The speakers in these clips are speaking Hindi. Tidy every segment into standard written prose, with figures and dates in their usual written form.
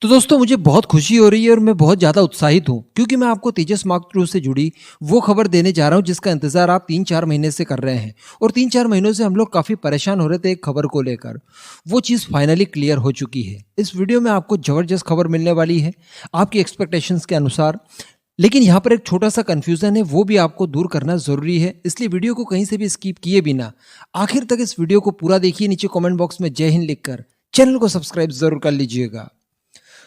तो दोस्तों मुझे बहुत खुशी हो रही है और मैं बहुत ज़्यादा उत्साहित हूँ क्योंकि मैं आपको तेजस मार्क टू से जुड़ी वो खबर देने जा रहा हूँ जिसका इंतज़ार आप 3-4 महीने से कर रहे हैं। और 3-4 महीनों से हम लोग काफ़ी परेशान हो रहे थे एक खबर को लेकर। वो चीज़ फाइनली क्लियर हो चुकी है। इस वीडियो में आपको ज़बरदस्त खबर मिलने वाली है आपकी एक्सपेक्टेशंस के अनुसार। लेकिन यहाँ पर एक छोटा सा कन्फ्यूज़न है, वो भी आपको दूर करना ज़रूरी है, इसलिए वीडियो को कहीं से भी स्किप किए बिना आखिर तक इस वीडियो को पूरा देखिए। नीचे कमेंट बॉक्स में जय हिंद लिखकर चैनल को सब्सक्राइब ज़रूर कर लीजिएगा।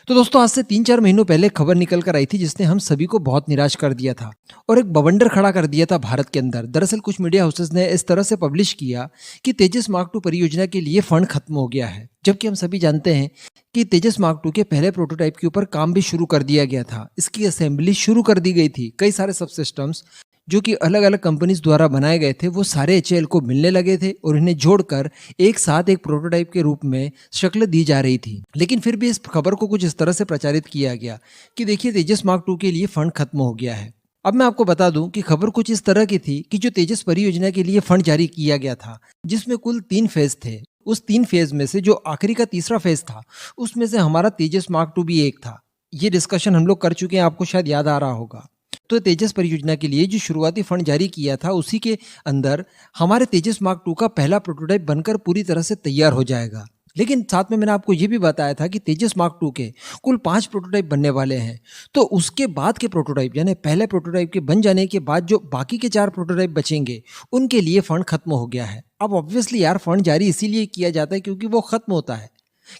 तो दोस्तों आज से 3-4 महीनों पहले खबर निकल कर आई थी जिसने हम सभी को बहुत निराश कर दिया था और एक बवंडर खड़ा कर दिया था भारत के अंदर। दरअसल कुछ मीडिया हाउसेस ने इस तरह से पब्लिश किया कि तेजस मार्क टू परियोजना के लिए फंड खत्म हो गया है, जबकि हम सभी जानते हैं कि तेजस मार्क टू के पहले प्रोटोटाइप के ऊपर काम भी शुरू कर दिया गया था। इसकी असेंबली शुरू कर दी गई थी। कई सारे सब सिस्टम्स जो कि अलग अलग कंपनीज द्वारा बनाए गए थे वो सारे एचएएल को मिलने लगे थे और इन्हें जोड़कर एक साथ एक प्रोटोटाइप के रूप में शक्ल दी जा रही थी। लेकिन फिर भी इस खबर को कुछ इस तरह से प्रचारित किया गया कि देखिए तेजस मार्क टू के लिए फंड खत्म हो गया है। अब मैं आपको बता दूं कि खबर कुछ इस तरह की थी कि जो तेजस परियोजना के लिए फंड जारी किया गया था जिसमें कुल 3 फेज थे, उस 3 फेज में से जो आखिरी का तीसरा फेज था उसमें से हमारा तेजस मार्क टू भी एक था। ये डिस्कशन हम लोग कर चुके हैं, आपको शायद याद आ रहा होगा। तो तेजस परियोजना के लिए जो शुरुआती फंड जारी किया था उसी के अंदर हमारे तेजस मार्क टू का पहला प्रोटोटाइप बनकर पूरी तरह से तैयार हो जाएगा। लेकिन साथ में मैंने आपको ये भी बताया था कि तेजस मार्क टू के कुल 5 प्रोटोटाइप बनने वाले हैं। तो उसके बाद के प्रोटोटाइप यानी पहले प्रोटोटाइप के बन जाने के बाद जो बाकी के 4 प्रोटोटाइप बचेंगे उनके लिए फंड खत्म हो गया है। अब ऑब्वियसली यार फंड जारी इसीलिए किया जाता है क्योंकि वो खत्म होता है,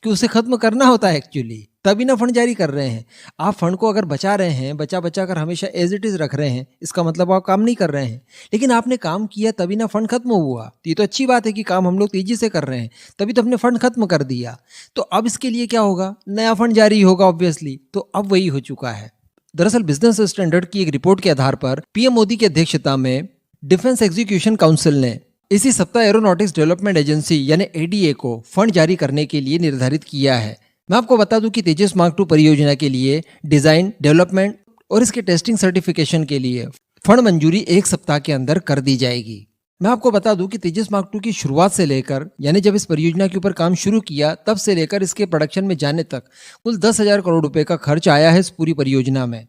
कि उसे खत्म करना होता है एक्चुअली, तभी ना फंड जारी कर रहे हैं। आप फंड को अगर बचा रहे हैं, बचा बचा कर हमेशा एज इट इज़ रख रहे हैं, इसका मतलब आप काम नहीं कर रहे हैं। लेकिन आपने काम किया तभी ना फंड खत्म हुआ। तो ये तो अच्छी बात है कि काम हम लोग तेजी से कर रहे हैं, तभी तो हमने फंड खत्म कर दिया। तो अब इसके लिए क्या होगा, नया फंड जारी होगा ऑब्वियसली। तो अब वही हो चुका है। दरअसल बिजनेस स्टैंडर्ड की एक रिपोर्ट के आधार पर पीएम मोदी की अध्यक्षता में डिफेंस एग्जीक्यूशन काउंसिल ने इसी सप्ताह एरोनॉटिक्स डेवलपमेंट एजेंसी यानी एडीए को फंड जारी करने के लिए निर्धारित किया है। मैं आपको बता दूं कि तेजस मार्क टू परियोजना के लिए डिजाइन, डेवलपमेंट और इसके टेस्टिंग सर्टिफिकेशन के लिए फंड मंजूरी 1 सप्ताह के अंदर कर दी जाएगी। मैं आपको बता दूं कि तेजस मार्क टू की शुरुआत से लेकर यानी जब इस परियोजना के ऊपर काम शुरू किया तब से लेकर इसके प्रोडक्शन में जाने तक कुल 10,000 करोड़ रुपए का खर्च आया है इस पूरी परियोजना में।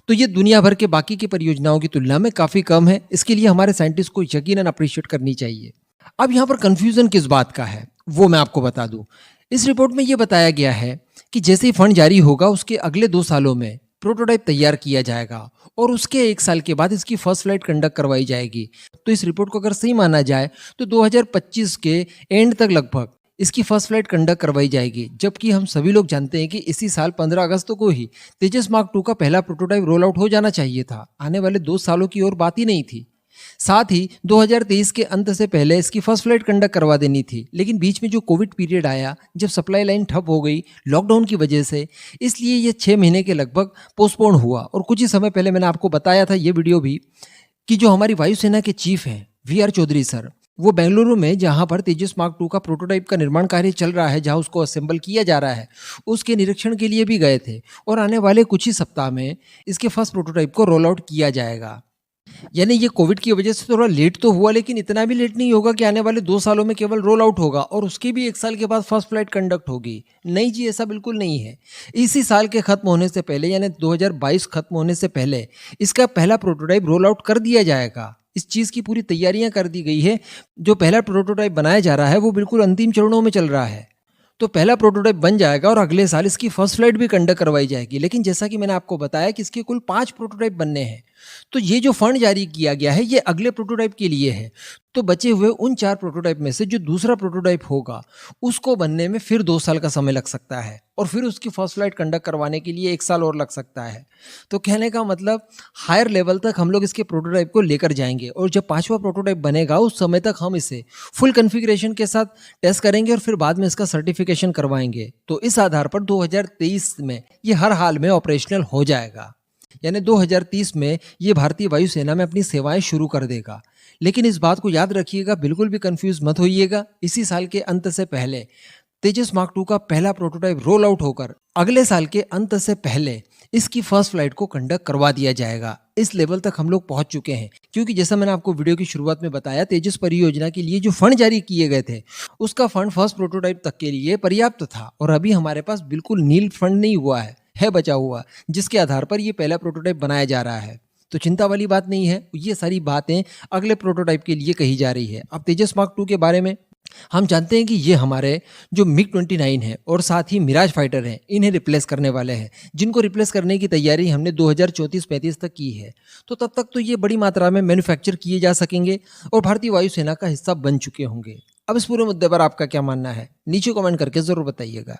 तो ये दुनिया भर के बाकी की परियोजनाओं की तुलना में काफ़ी कम है। इसके लिए हमारे साइंटिस्ट को यकीनन अप्रिशिएट करनी चाहिए। अब यहाँ पर कन्फ्यूज़न किस बात का है वो मैं आपको बता दूँ। इस रिपोर्ट में ये बताया गया है कि जैसे ही फंड जारी होगा उसके अगले 2 सालों में प्रोटोटाइप तैयार किया जाएगा और उसके 1 साल के बाद इसकी फर्स्ट फ्लाइट कंडक्ट करवाई जाएगी। तो इस रिपोर्ट को अगर सही माना जाए तो 2025 के एंड तक लगभग इसकी फर्स्ट फ्लाइट कंडक्ट करवाई जाएगी। जबकि हम सभी लोग जानते हैं कि इसी साल 15 अगस्त को ही तेजस मार्क टू का पहला प्रोटोटाइप रोल आउट हो जाना चाहिए था। आने वाले 2 सालों की और बात ही नहीं थी। साथ ही 2023 के अंत से पहले इसकी फर्स्ट फ्लाइट कंडक्ट करवा देनी थी। लेकिन बीच में जो कोविड पीरियड आया, जब सप्लाई लाइन ठप हो गई लॉकडाउन की वजह से, इसलिए ये 6 महीने के लगभग पोस्टपोन हुआ। और कुछ ही समय पहले मैंने आपको बताया था ये वीडियो भी कि जो हमारी वायुसेना के चीफ हैं वीआर चौधरी सर, वो बेंगलुरु में जहां पर तेजस मार्क टू का प्रोटोटाइप का निर्माण कार्य चल रहा है, जहां उसको असेंबल किया जा रहा है, उसके निरीक्षण के लिए भी गए थे। और आने वाले कुछ ही सप्ताह में इसके फर्स्ट प्रोटोटाइप को रोल आउट किया जाएगा। यानी ये कोविड की वजह से थोड़ा लेट तो हुआ, लेकिन इतना भी लेट नहीं होगा कि आने वाले 2 सालों में केवल रोल आउट होगा और उसके भी 1 साल के बाद फर्स्ट फ्लाइट कंडक्ट होगी। नहीं जी, ऐसा बिल्कुल नहीं है। इसी साल के खत्म होने से पहले यानी 2022 खत्म होने से पहले इसका पहला प्रोटोटाइप रोल आउट कर दिया जाएगा। इस चीज़ की पूरी तैयारियां कर दी गई है। जो पहला प्रोटोटाइप बनाया जा रहा है वो बिल्कुल अंतिम चरणों में चल रहा है। तो पहला प्रोटोटाइप बन जाएगा और अगले साल इसकी फर्स्ट फ्लाइट भी कंडक्ट करवाई जाएगी। लेकिन जैसा कि मैंने आपको बताया कि इसके कुल 5 प्रोटोटाइप बनने हैं। तो ये जो फंड जारी किया गया है ये अगले प्रोटोटाइप के लिए है। तो बचे हुए उन 4 प्रोटोटाइप में से जो दूसरा प्रोटोटाइप होगा उसको बनने में फिर 2 साल का समय लग सकता है और फिर उसकी फर्स्ट फ्लाइट कंडक्ट करवाने के लिए 1 साल और लग सकता है। तो कहने का मतलब हायर लेवल तक हम लोग इसके प्रोटोटाइप को लेकर जाएंगे और जब 5वां प्रोटोटाइप बनेगा उस समय तक हम इसे फुल कॉन्फ़िगरेशन के साथ टेस्ट करेंगे और फिर बाद में इसका सर्टिफिकेशन करवाएंगे। तो इस आधार पर 2023 में ये हर हाल में ऑपरेशनल हो जाएगा। यानी 2030 में ये भारतीय वायुसेना में अपनी सेवाएं शुरू कर देगा। लेकिन इस बात को याद रखिएगा, बिल्कुल भी कंफ्यूज मत होइएगा। इसी साल के अंत से पहले तेजस मार्क टू का पहला प्रोटोटाइप रोल आउट होकर अगले साल के अंत से पहले इसकी फर्स्ट फ्लाइट को कंडक्ट करवा दिया जाएगा। इस लेवल तक हम लोग पहुंच चुके हैं क्योंकि जैसा मैंने आपको वीडियो की शुरुआत में बताया, तेजस परियोजना के लिए जो फंड जारी किए गए थे उसका फंड फर्स्ट प्रोटोटाइप तक के लिए पर्याप्त था और अभी हमारे पास बिल्कुल नील फंड नहीं हुआ है बचा हुआ, जिसके आधार पर ये पहला प्रोटोटाइप बनाया जा रहा है। तो चिंता वाली बात नहीं है, ये सारी बातें अगले प्रोटोटाइप के लिए कही जा रही है। अब तेजस मार्क 2 के बारे में हम जानते हैं कि ये हमारे जो मिग 29 है और साथ ही मिराज फाइटर हैं, इन्हें रिप्लेस करने वाले हैं, जिनको रिप्लेस करने की तैयारी हमने 2034-35 तक की है। तो तब तक तो ये बड़ी मात्रा में मैन्युफैक्चर किए जा सकेंगे और भारतीय वायुसेना का हिस्सा बन चुके होंगे। अब इस पूरे मुद्दे पर आपका क्या मानना है? नीचे कमेंट करके ज़रूर बताइएगा।